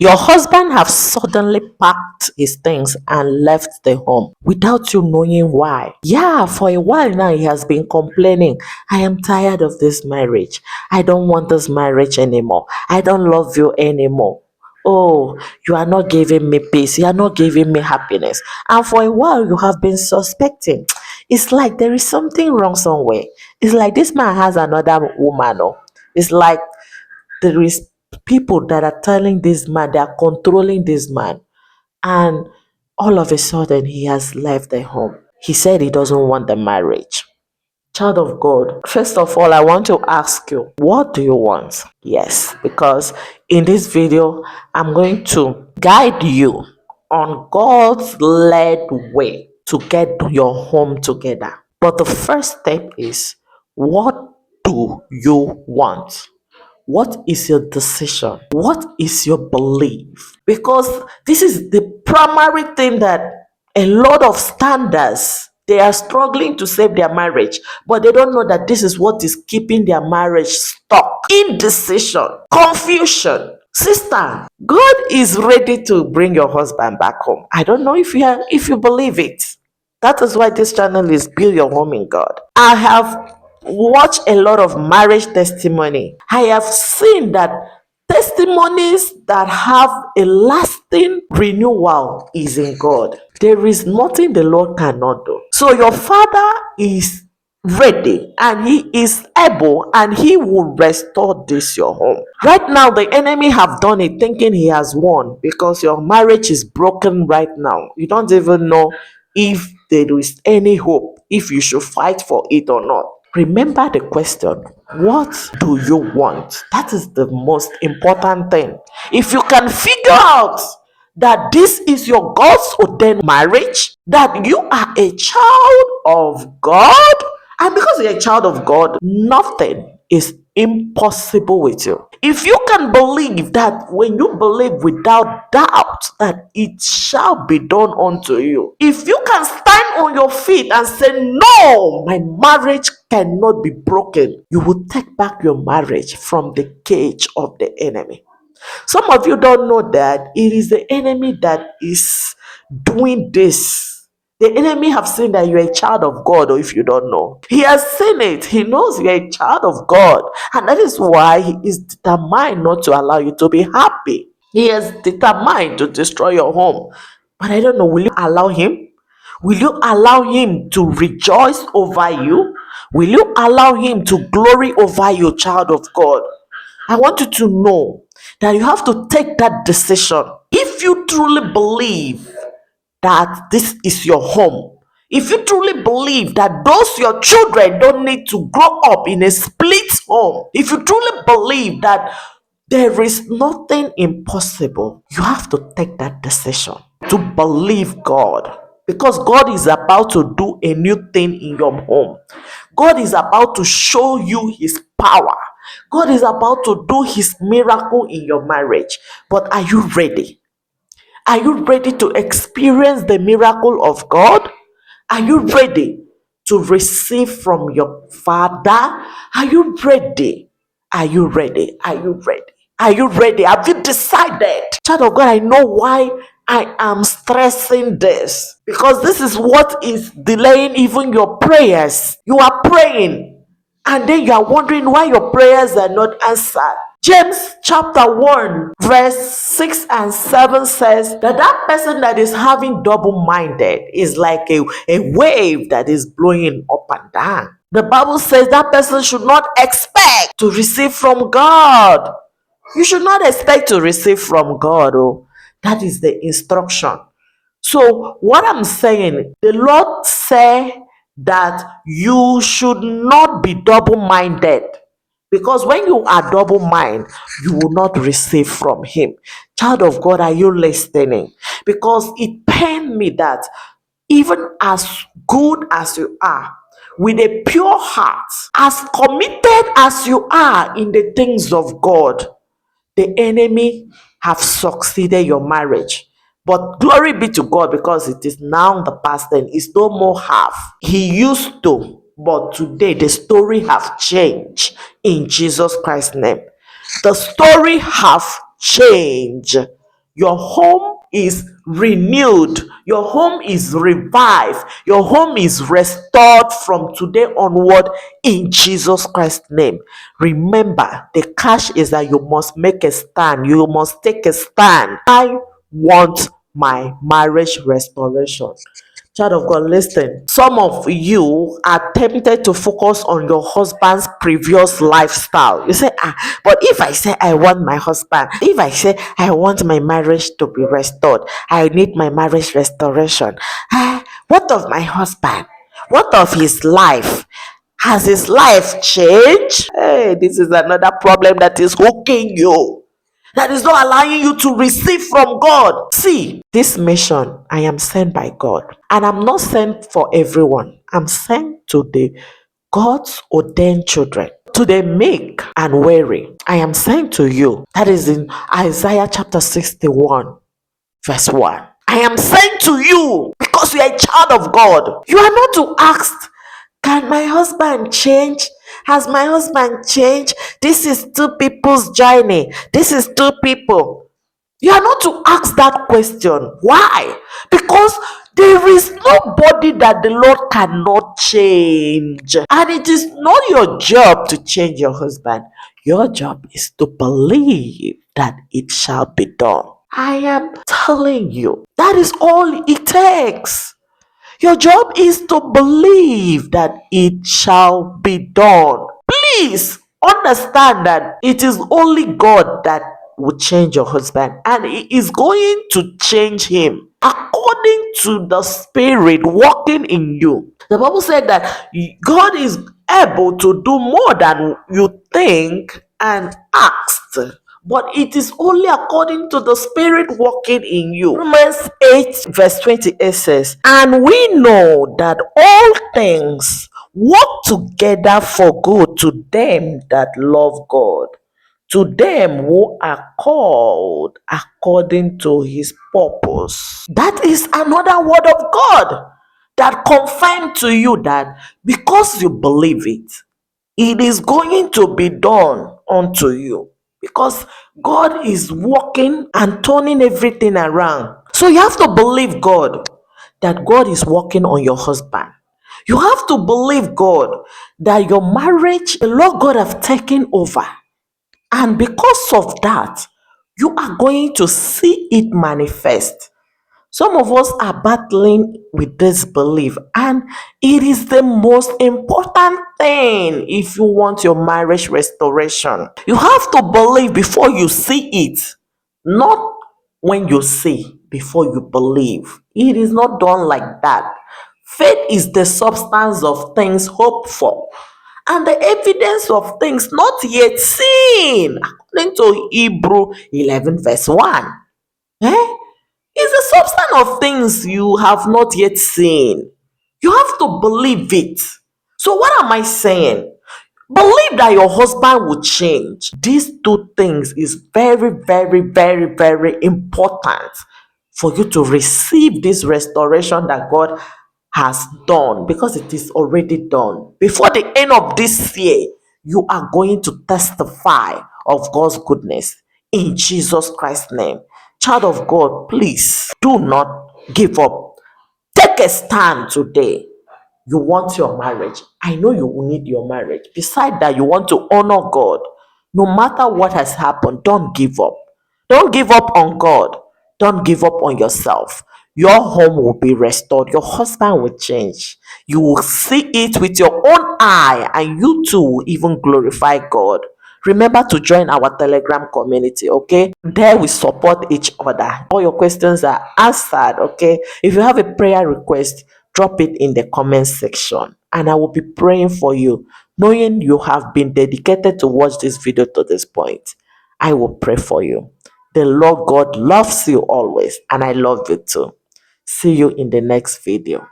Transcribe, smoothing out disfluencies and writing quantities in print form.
Your husband have suddenly packed his things and left the home without you knowing why. Yeah, for a while now he has been complaining. I am tired of this marriage. I don't want this marriage anymore. I don't love you anymore. Oh, you are not giving me peace. You are not giving me happiness. And for a while, you have been suspecting. It's like there is something wrong somewhere. It's like this man has another woman. Oh. It's like there is people that are telling this man, they are controlling this man. And all of a sudden, he has left the home. He said he doesn't want the marriage. Child of God, first of all, I want to ask you, what do you want? Yes, because in this video, I'm going to guide you on God's led way to get your home together. But the first step is, what do you want? What is your decision? What is your belief? Because this is the primary thing that a lot of standards, they are struggling to save their marriage, but they don't know that this is what is keeping their marriage stuck. Indecision, confusion. Sister, God is ready to bring your husband back home. I don't know if you believe it. That is why this channel is Build Your Home in God. I have watched a lot of marriage testimony. I have seen that testimonies that have a lasting renewal is in God. There is nothing the Lord cannot do. So your father is ready and he is able and he will restore this your home. Right now the enemy have done it thinking he has won because your marriage is broken right now. You don't even know if there is any hope, if you should fight for it or not. Remember the question, what do you want? That is the most important thing. If you can figure out that this is your God's ordained marriage, that you are a child of God, and because you're a child of God, nothing is impossible with you. If you can believe that, when you believe without doubt that it shall be done unto you, if you can stand on your feet and say, no, my marriage cannot be broken, you will take back your marriage from the cage of the enemy. Some of you don't know that it is the enemy that is doing this. The enemy have seen that you're a child of God, or if you don't know, he has seen it. He knows you're a child of God, and that is why he is determined not to allow you to be happy. He is determined to destroy your home. But I don't know, will you allow him? Will you allow him to rejoice over you? Will you allow him to glory over you, child of God? I want you to know that you have to take that decision. If you truly believe that this is your home, if you truly believe that those your children don't need to grow up in a split home, if you truly believe that there is nothing impossible, you have to take that decision to believe God. Because God is about to do a new thing in your home. God is about to show you his power. God is about to do his miracle in your marriage. But are you ready? Are you ready to experience the miracle of God? Are you ready to receive from your Father? Are you ready? Are you ready? Are you ready? Are you ready? Have you decided? Child of God, I know why I am stressing this, because this is what is delaying even your prayers. You are praying and then you are wondering why your prayers are not answered. James chapter 1 verse 6 and 7 says that person that is having double-minded is like a wave that is blowing up and down. The Bible says that person should not expect to receive from God. You should not expect to receive from God. Oh, that is the instruction. So what I'm saying, the Lord said that you should not be double-minded. Because when you are double-minded, you will not receive from him. Child of God, are you listening? Because it pained me that even as good as you are, with a pure heart, as committed as you are in the things of God, the enemy have succeeded your marriage. But glory be to God, because it is now the past tense. It's no more half. He used to, but today the story have changed in Jesus Christ's name. The story have changed. Your home is renewed. Your home is revived. Your home is restored from today onward in Jesus Christ's name. Remember, the catch is that you must make a stand. You must take a stand. I want my marriage restoration. Child of God, listen. Some of you are tempted to focus on your husband's previous lifestyle. You say, but if I say I want my husband, if I say I want my marriage to be restored, I need my marriage restoration. What of my husband? What of his life? Has his life changed? Hey, this is another problem that is hooking you, that is not allowing you to receive from God. See, this mission, I am sent by God, and I'm not sent for everyone. I'm sent to the God's ordained children, to the meek and weary. I am sent to you. That is in Isaiah chapter 61, verse 1. I am sent to you because you are a child of God. You are not to ask, can my husband change? Has my husband changed? This is two people's journey. This is two people. You are not to ask that question. Why? Because there is nobody that the Lord cannot change. And it is not your job to change your husband. Your job is to believe that it shall be done. I am telling you, that is all it takes. Your job is to believe that it shall be done. Please understand that it is only God that will change your husband, and He is going to change him according to the Spirit working in you. The Bible said that God is able to do more than you think and ask, but it is only according to the Spirit working in you. Romans 8 verse 28 says, and we know that all things work together for good to them that love God, to them who are called according to his purpose. That is another word of God that confirms to you that because you believe it, it is going to be done unto you, because God is working and turning everything around. So you have to believe God, that God is working on your husband. You have to believe God that your marriage, the Lord God have taken over. And because of that, you are going to see it manifest. Some of us are battling with this belief, and it is the most important thing if you want your marriage restoration. You have to believe before you see it, not when you see before you believe. It is not done like that. Faith is the substance of things hoped for and the evidence of things not yet seen, according to Hebrew 11 verse 1. Eh? It's the substance of things you have not yet seen. You have to believe it. So, what am I saying? Believe that your husband will change. These two things is very, very, very, very important for you to receive this restoration that God has done, because it is already done. Before the end of this year, you are going to testify of God's goodness in Jesus Christ's name. Child of God, please do not give up. Take a stand today. You want your marriage. I know you will need your marriage. Beside that, you want to honor God. No matter what has happened, don't give up. Don't give up on God. Don't give up on yourself. Your home will be restored. Your husband will change. You will see it with your own eye, and you too will even glorify God. Remember to join our Telegram community, okay? There we support each other. All your questions are answered, okay? If you have a prayer request, drop it in the comment section, and I will be praying for you. Knowing you have been dedicated to watch this video to this point, I will pray for you. The Lord God loves you always, and I love you too. See you in the next video.